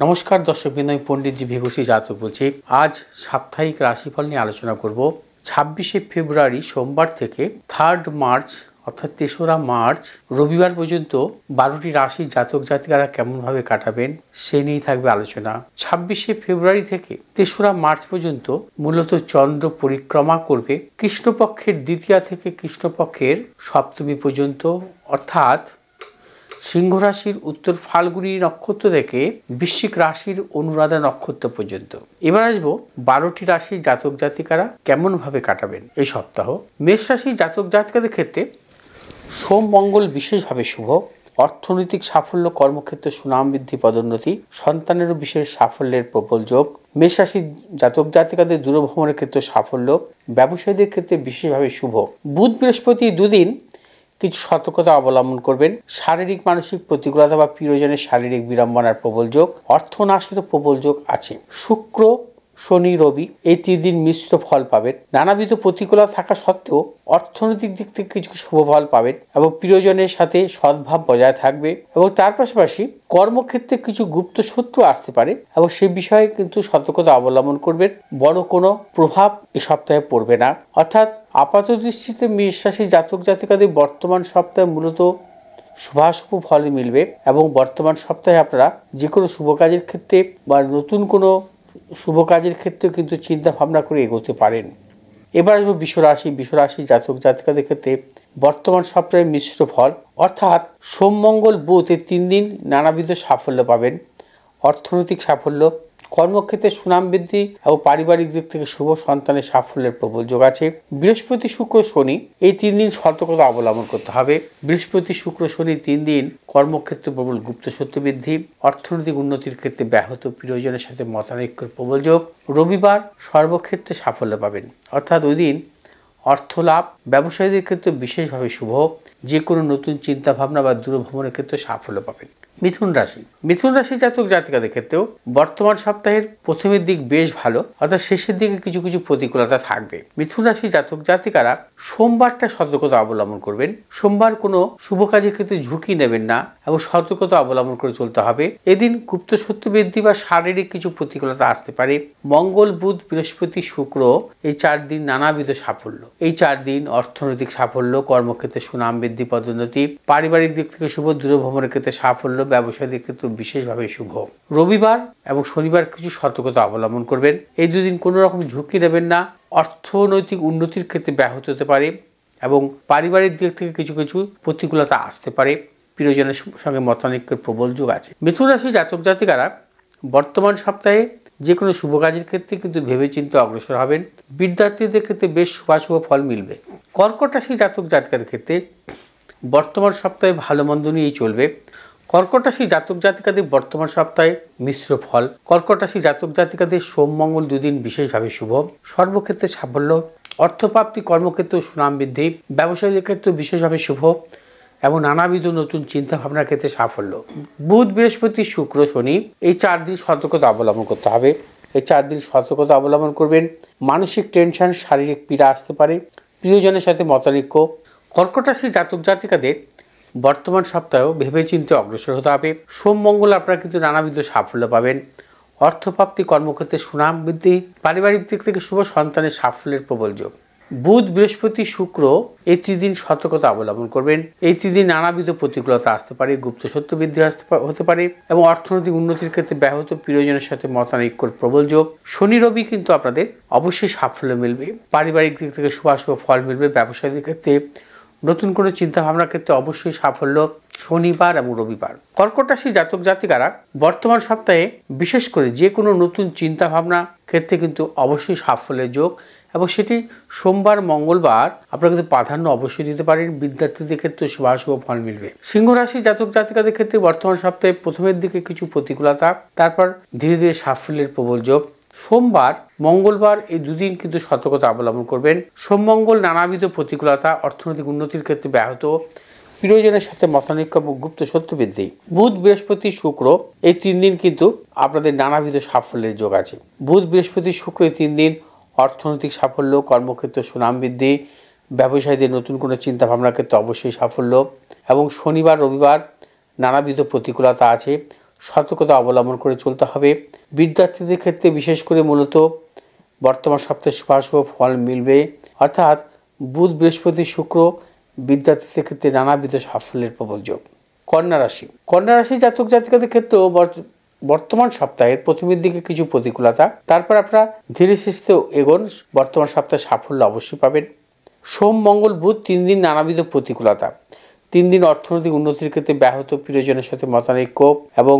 নমস্কার দর্শকবৃন্দ, আমি পণ্ডিতজি ভিঘুষী জাতক বলছি। আজ সাপ্তাহিক রাশিফল নিয়ে আলোচনা করব। 26শে ফেব্রুয়ারি সোমবার থেকে 3 মার্চ অর্থাৎ 3রা মার্চ রবিবার পর্যন্ত 12টি রাশির জাতক জাতিকারা কেমনভাবে কাটাবেন সে নিয়েই থাকবে আলোচনা। 26শে ফেব্রুয়ারি থেকে 3রা মার্চ পর্যন্ত মূলত চন্দ্র পরিক্রমা করবে কৃষ্ণপক্ষের দ্বিতীয়া থেকে কৃষ্ণপক্ষের সপ্তমী পর্যন্ত, অর্থাৎ সিংহ রাশির উত্তর ফাল্গুনী নক্ষত্র থেকে বৃশ্চিক রাশির অনুরাধা নক্ষত্র পর্যন্ত। এবার আসবো 12টি রাশির জাতক জাতিকারা কেমনভাবে কাটাবেন এই সপ্তাহ। মেষ রাশির জাতক জাতিকাদের ক্ষেত্রে সোম মঙ্গল বিশেষভাবে শুভ। অর্থনৈতিক সাফল্য, কর্মক্ষেত্রে সুনাম বৃদ্ধি, পদোন্নতি, সন্তানেরও বিশেষ সাফল্যের প্রবল যোগ। মেষ রাশির জাতক জাতিকাদের দূরভ্রমণের ক্ষেত্রে সাফল্য, ব্যবসায়ীদের ক্ষেত্রে বিশেষভাবে শুভ। বুধ বৃহস্পতি দুদিন কিছু সতর্কতা অবলম্বন করবেন। শারীরিক মানসিক প্রতিকূলতা বা প্রিয়জনের শারীরিক বিড়ম্বনার প্রবল যোগ, অর্থনাশেরও প্রবল যোগ আছে। শুক্র শনি রবি এই 3 দিন মিশ্র ফল পাবেন। নানাবিধ প্রতিকূলতা থাকা সত্ত্বেও অর্থনৈতিক দিক থেকে কিছু শুভ ফল পাবেন এবং প্রিয়জনের সাথে সদ্ভাব বজায় থাকবে। এবং তার পাশাপাশি কর্মক্ষেত্রে কিছু গুপ্ত শত্রু আসতে পারে এবং সে বিষয়ে কিন্তু সতর্কতা অবলম্বন করবেন। বড় কোনো প্রভাব এ সপ্তাহে পড়বে না। অর্থাৎ আপাত দৃষ্টিতে মেষ রাশির জাতক জাতিকাদের বর্তমান সপ্তাহে মূলত শুভাশুভ ফল মিলবে এবং বর্তমান সপ্তাহে আপনারা যে কোনো শুভ কাজের ক্ষেত্রে বা নতুন কোনো শুভ কাজের ক্ষেত্রে কিন্তু চিন্তা ভাবনা করে এগোতে পারেন। এবার আসবো বিশ্বরাশি জাতক জাতিকাদের ক্ষেত্রে বর্তমান সপ্তাহে মিশ্র ফল, অর্থাৎ সোম মঙ্গল বুধ এই 3 দিন নানাবিধ সাফল্য পাবেন। অর্থনৈতিক সাফল্য, কর্মক্ষেত্রে সুনাম বৃদ্ধি এবং পারিবারিক দিক থেকে শুভ সন্তানের সাফল্যের প্রবল যোগ আছে। বৃহস্পতি শুক্র শনি এই 3 দিন সতর্কতা অবলম্বন করতে হবে। বৃহস্পতি শুক্র শনি 3 দিন কর্মক্ষেত্রে প্রবল গুপ্ত সত্য বৃদ্ধি, অর্থনৈতিক উন্নতির ক্ষেত্রে ব্যাহত, প্রিয়জনের সাথে মতানৈক্যের প্রবল যোগ। রবিবার সর্বক্ষেত্রে সাফল্য পাবেন, অর্থাৎ ওই দিন অর্থ লাভ, ব্যবসায়ীদের ক্ষেত্রে বিশেষভাবে শুভ। যে কোনো নতুন চিন্তা ভাবনা বা দূরভ্রমণের ক্ষেত্রে সাফল্য পাবেন। মিথুন রাশি জাতক জাতিকাদের ক্ষেত্রেও বর্তমান সপ্তাহের প্রথমের দিক বেশ ভালো, অর্থাৎ শেষের দিকে কিছু কিছু প্রতিকূলতা থাকবে। মিথুন রাশি জাতক জাতিকারা সোমবারটা সতর্কতা অবলম্বন করবেন। সোমবার কোনো শুভ কাজের ক্ষেত্রে ঝুঁকি নেবেন না এবং সতর্কতা অবলম্বন করে চলতে হবে। এদিন গুপ্ত সত্য বৃদ্ধি বা শারীরিক কিছু প্রতিকূলতা আসতে পারে। মঙ্গল বুধ বৃহস্পতি শুক্র এই 4 দিন নানাবিধ সাফল্য। এই 4 দিন অর্থনৈতিক সাফল্য, কর্মক্ষেত্রে সুনাম বৃদ্ধি, পদোন্নতি, পারিবারিক দিক থেকে শুভ, দূরভ্রমণের ক্ষেত্রে সাফল্য, ব্যবসায়ীদের ক্ষেত্রে বিশেষভাবে শুভ। রবিবার এবং শনিবার কিছু সতর্কতা অবলম্বন করবেন। এই 2 দিন কোনো রকম ঝুঁকি নেবেন না। অর্থনৈতিক উন্নতির ক্ষেত্রে ব্যাহত হতে পারে এবং পারিবারিক দিক থেকে কিছু কিছু প্রতিকূলতা আসতে পারে। প্রিয়জনের সঙ্গে মতানৈক্যের প্রবল যোগ আছে। মিথুন রাশি জাতক জাতিকারা বর্তমান সপ্তাহে যে কোনো শুভ কাজের ক্ষেত্রে কিন্তু ভেবেচিন্তে অগ্রসর হবেন। বিদ্যার্থীদের ক্ষেত্রে বেশ শুভাশুভ ফল মিলবে। কর্কট রাশি জাতক জাতিকাদের ক্ষেত্রে বর্তমান সপ্তাহে ভালো মন্দ নিয়েই চলবে। কর্কট রাশি জাতক জাতিকাদের বর্তমান সপ্তাহে মিশ্র ফল। কর্কট রাশি জাতক জাতিকাদের সোম মঙ্গল 2 দিন বিশেষভাবে শুভ। সর্বক্ষেত্রে সাফল্য, অর্থপ্রাপ্তি, কর্মক্ষেত্রে সুনাম বৃদ্ধি, ব্যবসায়ীদের ক্ষেত্রে বিশেষভাবে শুভ এবং নানাবিধ নতুন চিন্তা ভাবনার ক্ষেত্রে সাফল্য। বুধ বৃহস্পতি শুক্র শনি এই 4 দিন সতর্কতা অবলম্বন করতে হবে। এই 4 দিন সতর্কতা অবলম্বন করবেন। মানসিক টেনশন, শারীরিক পীড়া আসতে পারে, প্রিয়জনের সাথে মতানৈক্য। কর্কট রাশির জাতক জাতিকাদের বর্তমান সপ্তাহেও ভেবেচিন্তে অগ্রসর হতে হবে। সোম মঙ্গল আপনারা কিন্তু নানাবিধ সাফল্য পাবেন। অর্থপ্রাপ্তি, কর্মক্ষেত্রে সুনাম বৃদ্ধি, পারিবারিক দিক থেকে শুভ, সন্তানের সাফল্যের প্রবল যোগ। বুধ বৃহস্পতি শুক্র এই 3 দিন সতর্কতা অবলম্বন করবেন। এই 3 দিন নানাবিধ প্রতিকূলতা আসতে পারে, গুপ্ত সত্য বৃদ্ধি হতে পারে এবং অর্থনৈতিক উন্নতির ক্ষেত্রে ব্যাহত, প্রিয়জনের সাথে মতানৈক্যের প্রবল যোগ। শনি রবি কিন্তু আপনাদের অবশ্যই সাফল্য মিলবে। পারিবারিক দিক থেকে শুভাশুভ ফল মিলবে। ব্যবসায়ীদের ক্ষেত্রে নতুন কোনো চিন্তা ভাবনার ক্ষেত্রে অবশ্যই সাফল্য শনিবার এবং রবিবার। কর্কট রাশি জাতক জাতিকারা বর্তমান সপ্তাহে বিশেষ করে যে কোনো নতুন চিন্তা ভাবনা ক্ষেত্রে কিন্তু অবশ্যই সাফল্যের যোগ এবং সেটি সোমবার মঙ্গলবার আপনারা কিন্তু প্রাধান্য অবশ্যই দিতে পারেন। বিদ্যার্থীদের ক্ষেত্রে শুভাশুভ ফল মিলবে। সিংহ রাশি জাতক জাতিকাদের ক্ষেত্রে বর্তমান সপ্তাহে প্রথমের দিকে কিছু প্রতিকূলতা, তারপর ধীরে ধীরে সাফল্যের প্রবল যোগ। সোমবার মঙ্গলবার এই 2 দিন কিন্তু সতর্কতা অবলম্বন করবেন। সোম মঙ্গল নানাবিধ প্রতিকূলতা, অর্থনৈতিক উন্নতির ক্ষেত্রে ব্যাহত, প্রিয়জনের সাথে মতানৈক্য এবং গুপ্ত সত্য বৃদ্ধি। বুধ বৃহস্পতি শুক্র এই 3 দিন কিন্তু আপনাদের নানাবিধ সাফল্যের যোগ আছে। বুধ বৃহস্পতি শুক্র এই 3 দিন অর্থনৈতিক সাফল্য, কর্মক্ষেত্রে সুনাম বৃদ্ধি, ব্যবসায়ীদের নতুন কোনো চিন্তা ভাবনার ক্ষেত্রে অবশ্যই সাফল্য এবং শনিবার রবিবার নানাবিধ প্রতিকূলতা আছে। সতর্কতা অবলম্বন করে চলতে হবে। বিদ্যার্থীদের ক্ষেত্রে বিশেষ করে মূলত বর্তমান সপ্তাহে শুভাশুভ ফল মিলবে, অর্থাৎ বুধ বৃহস্পতি শুক্র বিদ্যার্থীদের ক্ষেত্রে নানাবিধ সাফল্যের প্রবল যোগ। কন্যা রাশি, কন্যা রাশি জাতক জাতিকাদের ক্ষেত্রেও বর্তমান সপ্তাহের প্রথমের দিকে কিছু প্রতিকূলতা, তারপর আপনারা ধীরে সুস্থে এগোন, বর্তমান সপ্তাহে সাফল্য অবশ্যই পাবেন। সোম মঙ্গল বুধ 3 দিন নানাবিধ প্রতিকূলতা, 3 দিন অর্থনৈতিক উন্নতির ক্ষেত্রে ব্যাহত, প্রিয়জনের সাথে মতানৈক্য এবং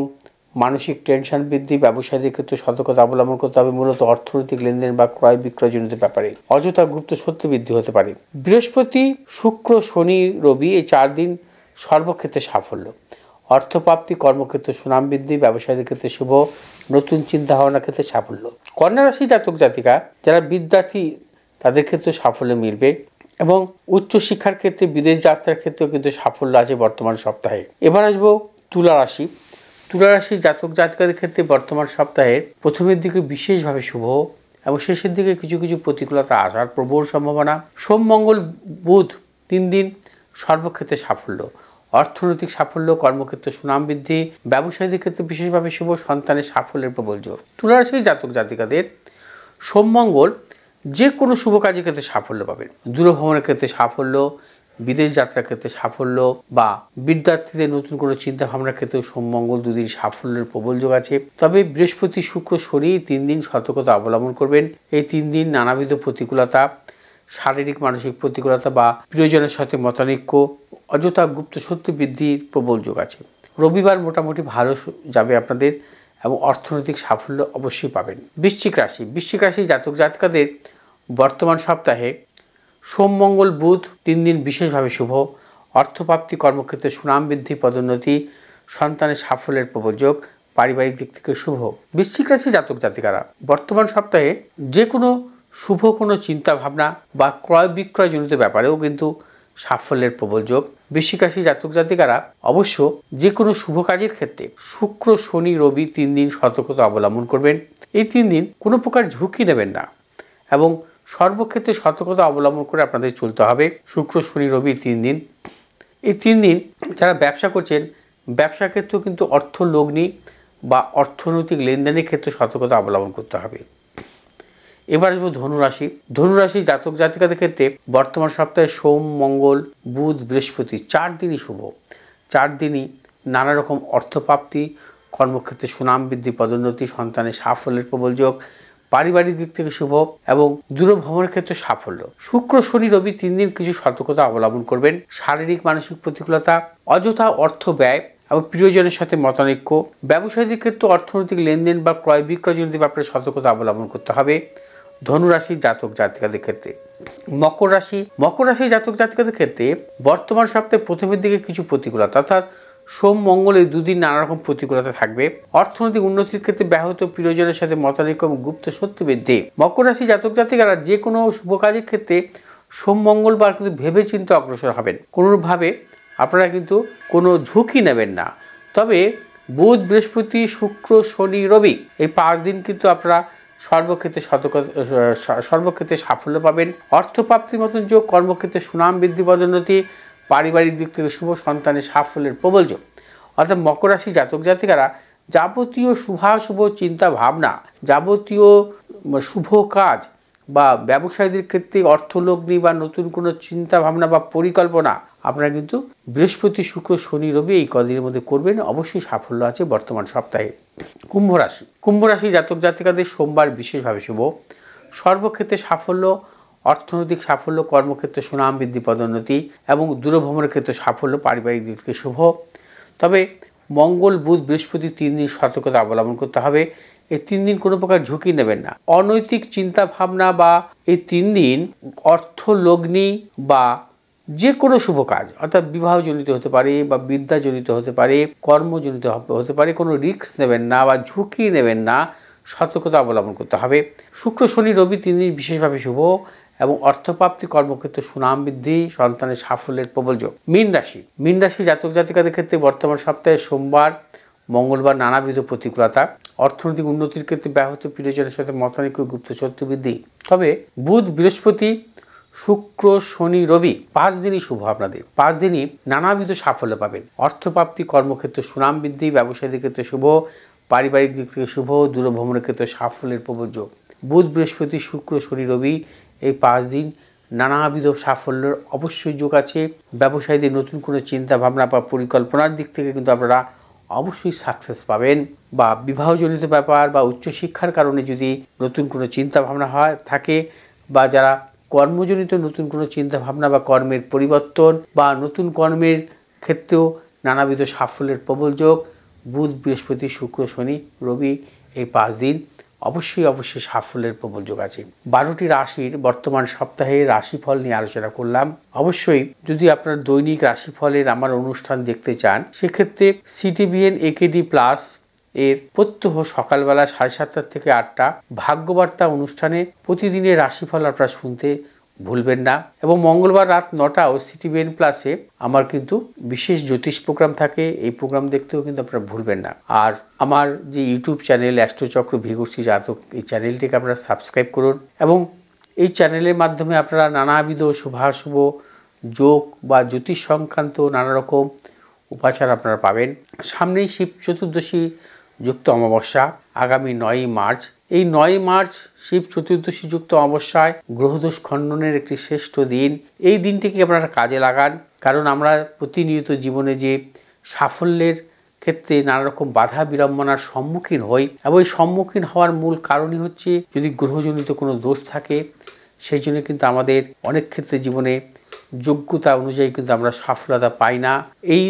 মানসিক টেনশন বৃদ্ধি। ব্যবসায়ীদের ক্ষেত্রে সতর্কতা অবলম্বন করতে হবে, মূলত অর্থনৈতিক লেনদেন বা ক্রয় বিক্রয়জনিত ব্যাপারে অযথা গুপ্ত সত্য বৃদ্ধি হতে পারে। বৃহস্পতি শুক্র শনি রবি এই 4 দিন সর্বক্ষেত্রে সাফল্য, অর্থপ্রাপ্তি, কর্মক্ষেত্রে সুনাম বৃদ্ধি, ব্যবসায়ীদের ক্ষেত্রে শুভ, নতুন চিন্তা ভাবনার ক্ষেত্রে সাফল্য। কন্যা রাশি জাতক জাতিকা যারা বিদ্যার্থী তাদের ক্ষেত্রে সাফল্য মিলবে এবং উচ্চশিক্ষার ক্ষেত্রে বিদেশ যাত্রার ক্ষেত্রেও কিন্তু সাফল্য আছে বর্তমান সপ্তাহে। এবার আসবো তুলা রাশি। তুলা রাশি জাতক জাতিকাদের ক্ষেত্রে বর্তমান সপ্তাহের প্রথমের দিকে বিশেষভাবে শুভ এবং শেষের দিকে কিছু কিছু প্রতিকূলতা আসার প্রবল সম্ভাবনা। সোম মঙ্গল বুধ 3 দিন সর্বক্ষেত্রে সাফল্য, অর্থনৈতিক সাফল্য, কর্মক্ষেত্রে সুনাম বৃদ্ধি, ব্যবসায়ীদের ক্ষেত্রে বিশেষভাবে শুভ, সন্তানের সাফল্যের প্রবল যোগ। তুলা রাশির জাতক জাতিকাদের সোম মঙ্গল যে কোনো শুভ কাজের ক্ষেত্রে সাফল্য পাবেন, দূরভ্রমণের ক্ষেত্রে সাফল্য, বিদেশ যাত্রার ক্ষেত্রে সাফল্য বা বিদ্যার্থীদের নতুন কোনো চিন্তা ভাবনার ক্ষেত্রেও সোম মঙ্গল 2 দিন সাফল্যের প্রবল যোগ আছে। তবে বৃহস্পতি শুক্র শনি 3 দিন সতর্কতা অবলম্বন করবেন। এই 3 দিন নানাবিধ প্রতিকূলতা, শারীরিক মানসিক প্রতিকূলতা বা প্রিয়জনের সাথে মতানৈক্য, অযথা গুপ্ত সত্য বৃদ্ধির প্রবল যোগ আছে। রবিবার মোটামুটি ভালো যাবে আপনাদের এবং অর্থনৈতিক সাফল্য অবশ্যই পাবেন। বৃশ্চিক রাশি, বৃশ্চিক রাশি জাতক জাতিকাদের বর্তমান সপ্তাহে সোম মঙ্গল বুধ 3 দিন বিশেষভাবে শুভ, অর্থপ্রাপ্তি, কর্মক্ষেত্রে সুনাম বৃদ্ধি, পদোন্নতি, সন্তানের সাফল্যের প্রবল যোগ, পারিবারিক দিক থেকে শুভ। বৃশ্চিক রাশি জাতক জাতিকারা বর্তমান সপ্তাহে যে কোনো শুভ কোনো চিন্তা ভাবনা বা ক্রয় বিক্রয় জনিত ব্যাপারেও কিন্তু সাফল্যের প্রবল যোগ। বৃশ্চিক রাশি জাতক জাতিকারা অবশ্য যে কোনো শুভ কাজের ক্ষেত্রে শুক্র শনি রবি 3 দিন সতর্কতা অবলম্বন করবেন। এই 3 দিন কোনো প্রকার ঝুঁকি নেবেন না এবং সর্বক্ষেত্রে সতর্কতা অবলম্বন করে আপনাদের চলতে হবে। শুক্র শনি রবি 3 দিন, এই 3 দিন যারা ব্যবসা করছেন ব্যবসা ক্ষেত্রেও কিন্তু অর্থ লগ্নি বা অর্থনৈতিক লেনদেনের ক্ষেত্রে সতর্কতা অবলম্বন করতে হবে। এবার আসবো ধনুরাশি। ধনুরাশি জাতক জাতিকাদের ক্ষেত্রে বর্তমান সপ্তাহে সোম মঙ্গল বুধ বৃহস্পতি 4 দিনই শুভ, 4 দিনই নানা রকম অর্থপ্রাপ্তি, কর্মক্ষেত্রে সুনাম বৃদ্ধি, পদোন্নতি, সন্তানের সাফল্যের প্রবল যোগ, পারিবারিক দিক থেকে শুভ এবং দূরভ্রমণের ক্ষেত্রে সাফল্য। শুক্র শনি রবি 3 দিন কিছু সতর্কতা অবলম্বন করবেন, শারীরিক মানসিক প্রতিকূলতা, অযথা অর্থ ব্যয় এবং প্রিয়জনের সাথে মতানৈক্য, ব্যবসায়ীদের ক্ষেত্রে অর্থনৈতিক লেনদেন বা ক্রয় বিক্রয় জনিত ব্যাপারে সতর্কতা অবলম্বন করতে হবে ধনুরাশি জাতক জাতিকাদের ক্ষেত্রে। মকর রাশি, মকর রাশি জাতক জাতিকাদের ক্ষেত্রে বর্তমান সপ্তাহে প্রথমের দিকে কিছু প্রতিকূলতা, অর্থাৎ সোম মঙ্গল এই 2 দিন নানা রকম প্রতিকূলতা থাকবে, অর্থনৈতিক উন্নতির ক্ষেত্রে ব্যাহত, প্রিয়জনের সাথে মতানৈক্য এবং গুপ্ত সত্য বৃদ্ধি। মকর রাশি জাতক জাতিকারা যে কোনো শুভ কাজের ক্ষেত্রে সোম মঙ্গলবার কিন্তু ভেবে চিন্তে অগ্রসর হবেন, কোনোভাবে আপনারা কিন্তু কোনো ঝুঁকি নেবেন না। তবে বুধ বৃহস্পতি শুক্র শনি রবি এই 5 দিন কিন্তু আপনারা সর্বক্ষেত্রে সাফল্য পাবেন, অর্থপ্রাপ্তির মতন যোগ, কর্মক্ষেত্রে সুনাম বৃদ্ধি, পদোন্নতি, পারিবারিক দিক থেকে শুভ, সন্তানের সাফল্যের প্রবল যোগ। অর্থাৎ মকর রাশি জাতক জাতিকারা যাবতীয় শুভাশুভ চিন্তা ভাবনা, যাবতীয় শুভ কাজ বা ব্যবসায়ীদের ক্ষেত্রে অর্থলগ্নি বা নতুন কোনো চিন্তা ভাবনা বা পরিকল্পনা আপনারা কিন্তু বৃহস্পতি শুক্র শনি রবি এই কদিনের মধ্যে করবেন, অবশ্যই সাফল্য আছে বর্তমান সপ্তাহে। কুম্ভ রাশি, কুম্ভ রাশি জাতক জাতিকাদের সোমবার বিশেষভাবে শুভ, সর্বক্ষেত্রে সাফল্য, অর্থনৈতিক সাফল্য, কর্মক্ষেত্রে সুনাম বৃদ্ধি, পদোন্নতি এবং দূরভ্রমণের ক্ষেত্রে সাফল্য, পারিবারিক দিক থেকে শুভ। তবে মঙ্গল বুধ বৃহস্পতি 3 দিন সতর্কতা অবলম্বন করতে হবে, এই 3 দিন কোনো প্রকার ঝুঁকি নেবেন না। অনৈতিক চিন্তা ভাবনা বা এই 3 দিন অর্থলগ্নি বা যে কোনো শুভ কাজ, অর্থাৎ বিবাহজনিত হতে পারে বা বিদ্যাজনিত হতে পারে, কর্মজনিত হতে পারে, কোনো রিস্ক নেবেন না বা ঝুঁকি নেবেন না, সতর্কতা অবলম্বন করতে হবে। শুক্র শনি রবি 3 দিন বিশেষভাবে শুভ এবং অর্থপ্রাপ্তি, কর্মক্ষেত্রে সুনাম বৃদ্ধি, সন্তানের সাফল্যের প্রবল যোগ। মীন রাশি, মীন রাশি জাতক জাতিকাদের ক্ষেত্রে বর্তমান সপ্তাহে সোমবার মঙ্গলবার নানাবিধ প্রতিকূলতা, অর্থনৈতিক উন্নতির ক্ষেত্রে ব্যাহত, প্রিয়জনের সাথে মতানৈক্য, গুপ্ত সত্য বৃদ্ধি। তবে বুধ বৃহস্পতি শুক্র শনি রবি 5 দিনই শুভ। আপনাদের 5 দিনই নানাবিধ সাফল্য পাবেন। অর্থপ্রাপ্তি, কর্মক্ষেত্রে সুনাম বৃদ্ধি, ব্যবসায়ীদের ক্ষেত্রে শুভ, পারিবারিক দিক থেকে শুভ, দূরভ্রমণের ক্ষেত্রে সাফল্যের প্রবল যোগ। বুধ বৃহস্পতি শুক্র শনি রবি এই 5 দিন নানাবিধ সাফল্যের অবশ্যই যোগ আছে। ব্যবসায়ীদের নতুন কোনো চিন্তা ভাবনা বা পরিকল্পনার দিক থেকে কিন্তু আপনারা অবশ্যই সাকসেস পাবেন। বা বিবাহজনিত ব্যাপার বা উচ্চশিক্ষার কারণে যদি নতুন কোনো চিন্তা ভাবনা থাকে, বা যারা কর্মজনিত নতুন কোনো চিন্তা ভাবনা বা কর্মের পরিবর্তন বা নতুন কর্মের ক্ষেত্রেও নানাবিধ সাফল্যের প্রবল যোগ। বুধ বৃহস্পতি শুক্র শনি রবি এই 5 দিন অবশ্যই সাফল্যের প্রবল যোগ আছে। 12টি রাশির বর্তমান সপ্তাহের রাশিফল নিয়ে আলোচনা করলাম। অবশ্যই যদি আপনার দৈনিক রাশিফলের আমার অনুষ্ঠান দেখতে চান, সেক্ষেত্রে CTVN AKD+ এর প্রত্যহ সকালবেলা 7:30 থেকে 8টা ভাগ্যবার্তা অনুষ্ঠানে প্রতিদিনের রাশিফল আপনারা শুনতে ভুলবেন না। এবং মঙ্গলবার রাত 9টাও CTVN+ আমার কিন্তু বিশেষ জ্যোতিষ প্রোগ্রাম থাকে, এই প্রোগ্রাম দেখতেও কিন্তু আপনারা ভুলবেন না। আর আমার যে ইউটিউব চ্যানেল অ্যাস্ট্রোচক্র ভিগোশ্রী জাতক, এই চ্যানেলটিকে আপনারা সাবস্ক্রাইব করুন এবং এই চ্যানেলের মাধ্যমে আপনারা নানাবিধ শুভাশুভ যোগ বা জ্যোতিষ সংক্রান্ত নানা রকম উপাচার আপনারা পাবেন। সামনেই শিব চতুর্দশী যুক্ত অমাবস্যা আগামী 9ই মার্চ। এই 9ই মার্চ শিব চতুর্দশী যুক্ত অমাবস্যায় গ্রহদোষ খণ্ডনের একটি শ্রেষ্ঠ দিন। এই দিনটিকে আপনারা কাজে লাগান, কারণ আমরা প্রতিনিয়ত জীবনে যে সাফল্যের ক্ষেত্রে নানা রকম বাধা বিড়ম্বনার সম্মুখীন হই, এবং এই সম্মুখীন হওয়ার মূল কারণই হচ্ছে যদি গ্রহজনিত কোনো দোষ থাকে, সেই জন্য কিন্তু আমাদের অনেক ক্ষেত্রে জীবনে যোগ্যতা অনুযায়ী কিন্তু আমরা সফলতা পাই না। এই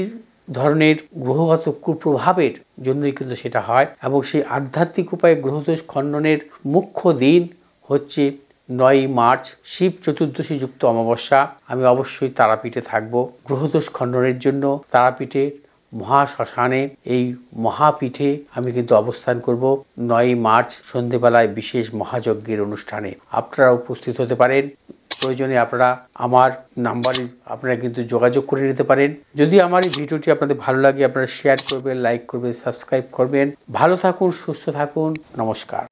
ধরনের গ্রহগত কুপ্রভাবের জন্যই কিন্তু সেটা হয়। এবং সেই আধ্যাত্মিক উপায়ে গ্রহদোষ খণ্ডনের মুখ্য দিন হচ্ছে 9ই মার্চ শিব চতুর্দশী যুক্ত অমাবস্যা। আমি অবশ্যই তারাপীঠে থাকব গ্রহদোষ খণ্ডনের জন্য। তারাপীঠে মহাশ্মশানে এই মহাপীঠে আমি কিন্তু অবস্থান করব 9ই মার্চ সন্ধেবেলায় বিশেষ মহাযজ্ঞের অনুষ্ঠানে। আপনারা উপস্থিত হতে পারেন। প্রয়োজনে আপনারা আমার নাম্বারে আপনারা কিন্তু যোগাযোগ করে নিতে পারেন। যদি আমার এই ভিডিওটি আপনাদের ভালো লাগে, আপনারা শেয়ার করবেন, লাইক করবেন, সাবস্ক্রাইব করবেন। ভালো থাকুন, সুস্থ থাকুন, নমস্কার।